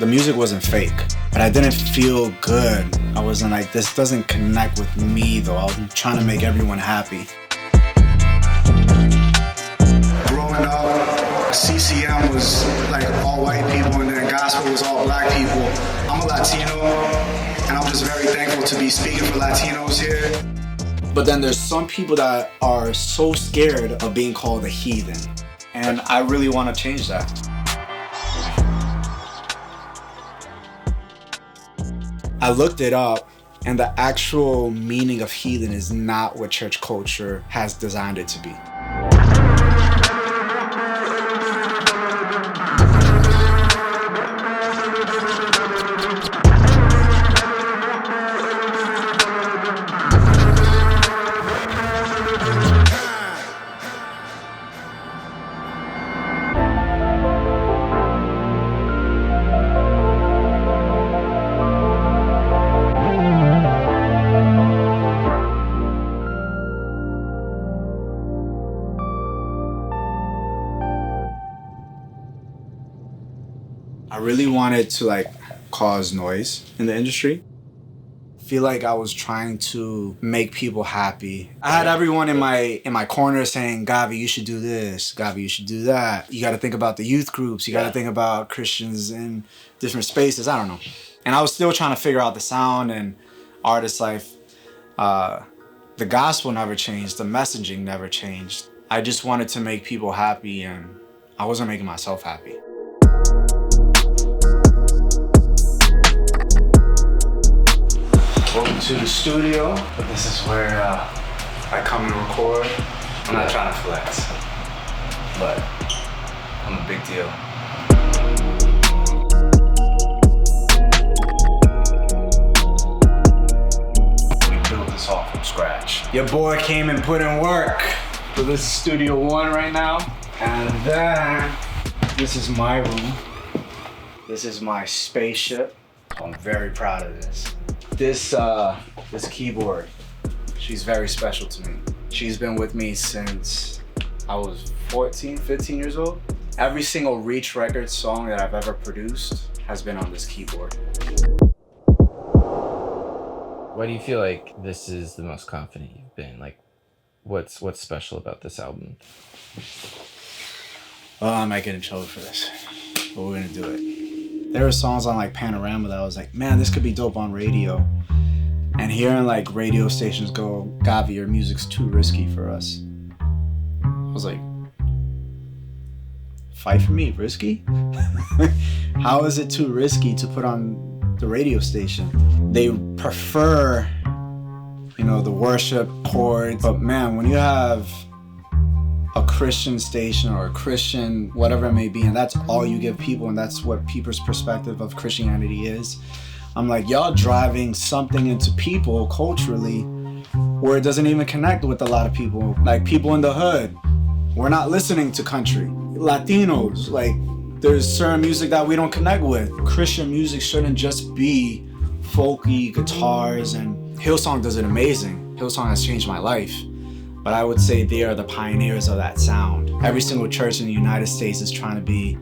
The music wasn't fake, but I didn't feel good. I wasn't like, this doesn't connect with me though. I was trying to make everyone happy. Growing up, CCM was like all white people and then gospel was all black people. I'm a Latino and I'm just very thankful to be speaking for Latinos here. But then there's some people that are so scared of being called a heathen. And I really want to change that. I looked it up, and the actual meaning of heathen is not what church culture has designed it to be. I really wanted to cause noise in the industry. I feel like I was trying to make people happy. I had everyone in my corner saying, Gawvi, you should do this. Gawvi, you should do that. You got to think about the youth groups. You got to think about Christians in different spaces. I don't know. And I was still trying to figure out the sound and artist life. The gospel never changed. The messaging never changed. I just wanted to make people happy, and I wasn't making myself happy. Welcome to the studio. This is where I come and record. I'm not trying to flex, but I'm a big deal. We built this all from scratch. Your boy came and put in work. So this is Studio One right now. And then this is my room. This is my spaceship. I'm very proud of this. This keyboard, she's very special to me. She's been with me since I was 14, 15 years old. Every single Reach Records song that I've ever produced has been on this keyboard. Why do you feel like this is the most confident you've been? What's special about this album? Oh, I might get in trouble for this, but we're gonna do it. There were songs on Panorama that I was like, man, this could be dope on radio. And hearing radio stations go, Gawvi, your music's too risky for us. I was like, fight for me, risky? How is it too risky to put on the radio station? They prefer, the worship chords. But man, when you have a Christian station or a Christian, whatever it may be, and that's all you give people, and that's what people's perspective of Christianity is. I'm like, y'all driving something into people culturally where it doesn't even connect with a lot of people. Like people in the hood, we're not listening to country. Latinos, there's certain music that we don't connect with. Christian music shouldn't just be folky guitars, and Hillsong does it amazing. Hillsong has changed my life. But I would say they are the pioneers of that sound. Every single church in the United States is trying to be,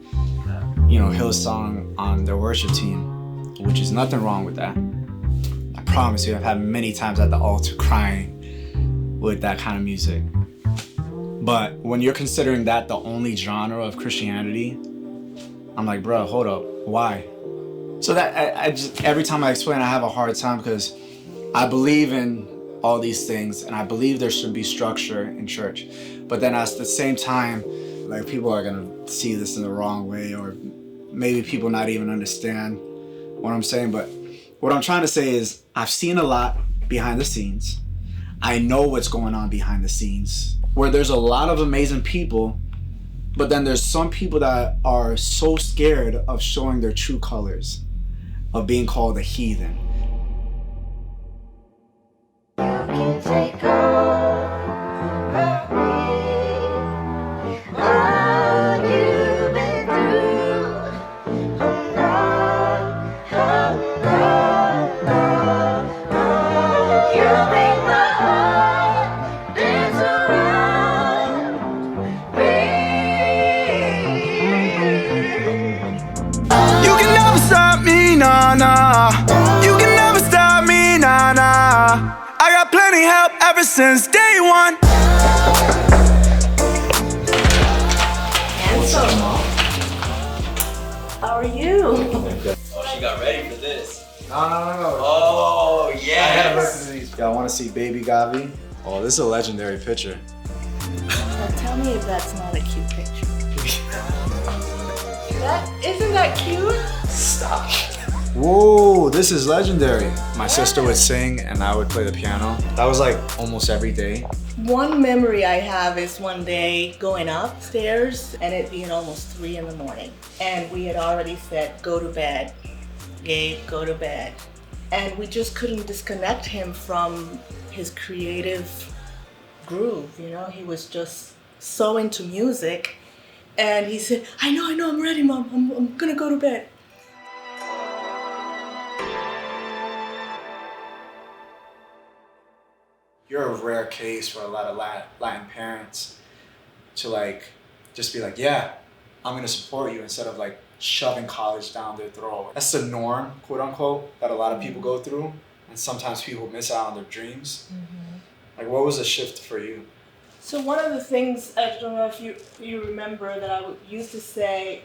Hillsong on their worship team, which is nothing wrong with that. I promise you, I've had many times at the altar crying with that kind of music. But when you're considering that the only genre of Christianity, I'm like, bro, hold up, why? So that I just every time I explain, I have a hard time because I believe in all these things, and I believe there should be structure in church. But then at the same time, people are gonna see this in the wrong way, or maybe people not even understand what I'm saying. But what I'm trying to say is I've seen a lot behind the scenes. I know what's going on behind the scenes, where there's a lot of amazing people, but then there's some people that are so scared of showing their true colors, of being called a heathen. Take all of me, all you've been through. Oh no, you make my heart dance around me. You can never stop me help ever since day one. Handsome. How are you? Oh, she got ready for this. No. Oh, I gotta look yes. at these. Y'all want to see baby Gawvi? Oh, this is a legendary picture. Now tell me if that's not a cute picture. Isn't that cute? Stop. Whoa, this is legendary. My sister would sing and I would play the piano. That was like almost every day. One memory I have is one day going upstairs and it being almost 3 in the morning. And we had already said, go to bed. Gabe, go to bed. And we just couldn't disconnect him from his creative groove, you know? He was just so into music. And he said, I know, I'm ready, Mom. I'm gonna go to bed. You're a rare case for a lot of Latin parents to like, just be like, yeah, I'm gonna support you, instead of like shoving college down their throat. That's the norm, quote unquote, that a lot of people go through. And sometimes people miss out on their dreams. Like, what was the shift for you? So one of the things, I don't know if you remember, that I used to say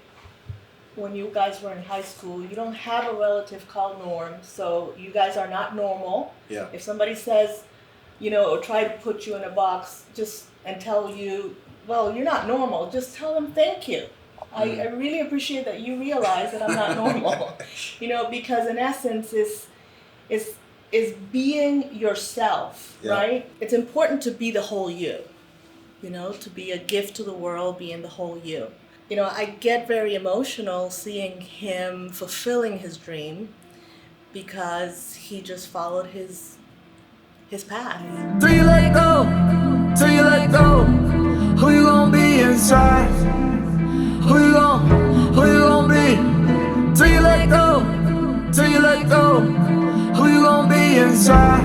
when you guys were in high school, you don't have a relative called Norm, so you guys are not normal. Yeah. If somebody says, you know, or try to put you in a box and tell you, well, you're not normal, just tell them thank you. I really appreciate that you realize that I'm not normal. You know, because in essence is being yourself, right? It's important to be the whole you, you know, to be a gift to the world, being the whole you. You know, I get very emotional seeing him fulfilling his dream because he just followed his path. Till you let go, till you let go. Who you gonna be inside? Who you gonna be? Till you let go, till you let go. Who you gonna be inside?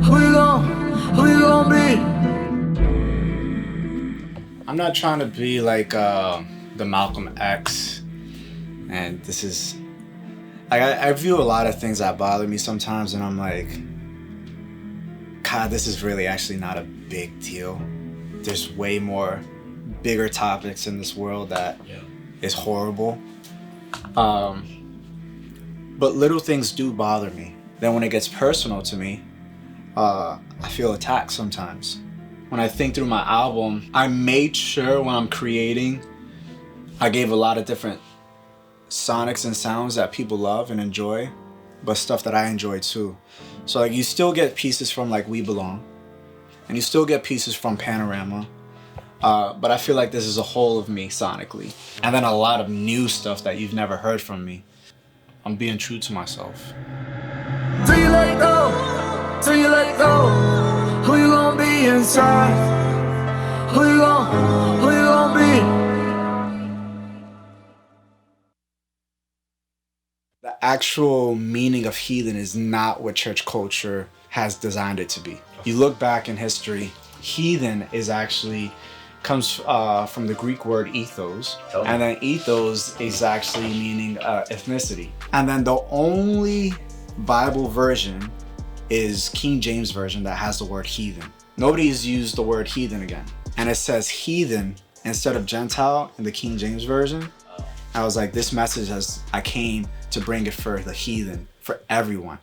Who you gonna be? I'm not trying to be like the Malcolm X, and this is like I view a lot of things that bother me sometimes, and I'm like, God, this is really actually not a big deal. There's way more bigger topics in this world that is horrible. But little things do bother me. Then when it gets personal to me, I feel attacked sometimes. When I think through my album, I made sure when I'm creating, I gave a lot of different sonics and sounds that people love and enjoy, but stuff that I enjoy too. So like, you still get pieces from like We Belong, and you still get pieces from Panorama, but I feel like this is a whole of me sonically. And then a lot of new stuff that you've never heard from me. I'm being true to myself. Till you let go, till you let go. Who you gonna be inside? Who you gonna be? The actual meaning of heathen is not what church culture has designed it to be. You look back in history, heathen is actually comes from the Greek word ethos, and then ethos is actually meaning ethnicity. And then the only Bible version is King James Version that has the word heathen. Nobody's used the word heathen again. And it says heathen instead of Gentile in the King James Version. I was like, this message I came to bring it for the heathen, for everyone.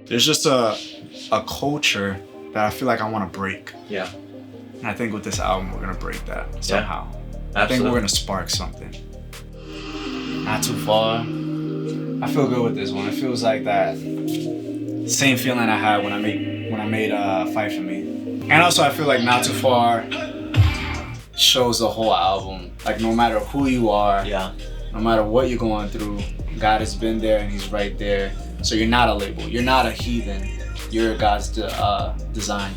There's just a culture that I feel like I want to break. Yeah. And I think with this album, we're going to break that somehow. Yeah, I think we're going to spark something. Not too far. I feel good with this one. It feels like that same feeling I had when I made Fight For Me. And also I feel like Not Too Far shows the whole album. Like, no matter who you are, no matter what you're going through, God has been there and he's right there. So you're not a label, you're not a heathen, you're God's design.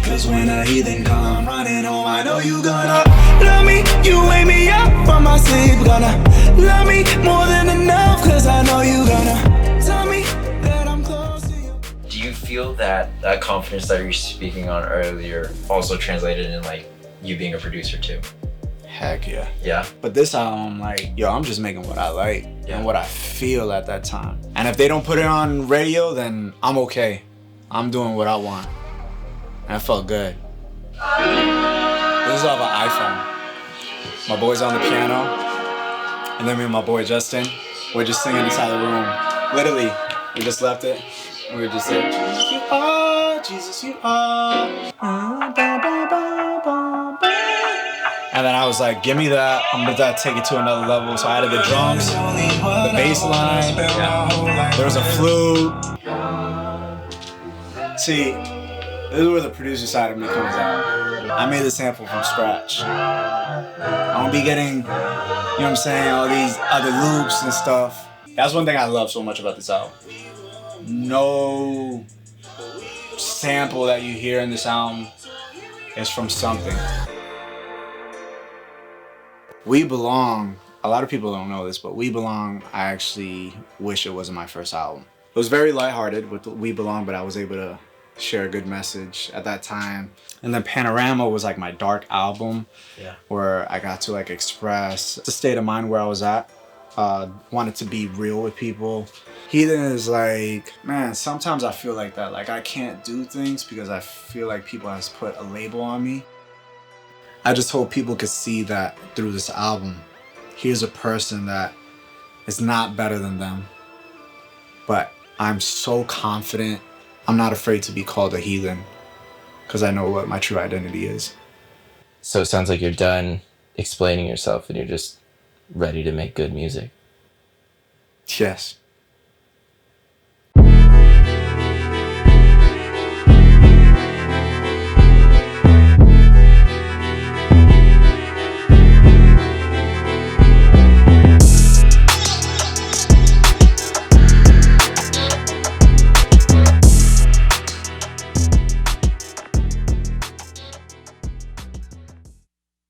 Cause when a heathen come running home, I know you gonna love me. You wake me up from my sleep. Gonna love me more than enough. Cause I know you gonna tell me that I'm close to you. Do you feel that confidence that you're speaking on earlier also translated in like you being a producer too? Heck yeah. Yeah. But this album, like, yo, I'm just making what I like Yeah. and what I feel at that time. And if they don't put it on radio, then I'm okay. I'm doing what I want. And it felt good. This is off an iPhone. My boy's on the piano. And then me and my boy Justin, we're just singing inside the room. Literally, we just left it. And we were just saying, Jesus, you are, Jesus, you are. And then I was like, give me that. I'm gonna take it to another level. So I added the drums, the bass line, there was a flute. See, this is where the producer side of me comes out. I made the sample from scratch. I won't be getting, you know what I'm saying, all these other loops and stuff. That's one thing I love so much about this album. No sample that you hear in this album is from something. We Belong, a lot of people don't know this, but We Belong, I actually wish it wasn't my first album. It was very lighthearted with We Belong, but I was able to share a good message at that time. And then Panorama was like my dark album, where I got to like express the state of mind where I was at. Wanted to be real with people. Heathen is like, man, sometimes I feel like that. Like I can't do things because I feel like people has put a label on me. I just hope people could see that through this album. Here's a person that is not better than them, but I'm so confident. I'm not afraid to be called a heathen because I know what my true identity is. So it sounds like you're done explaining yourself and you're just ready to make good music. Yes.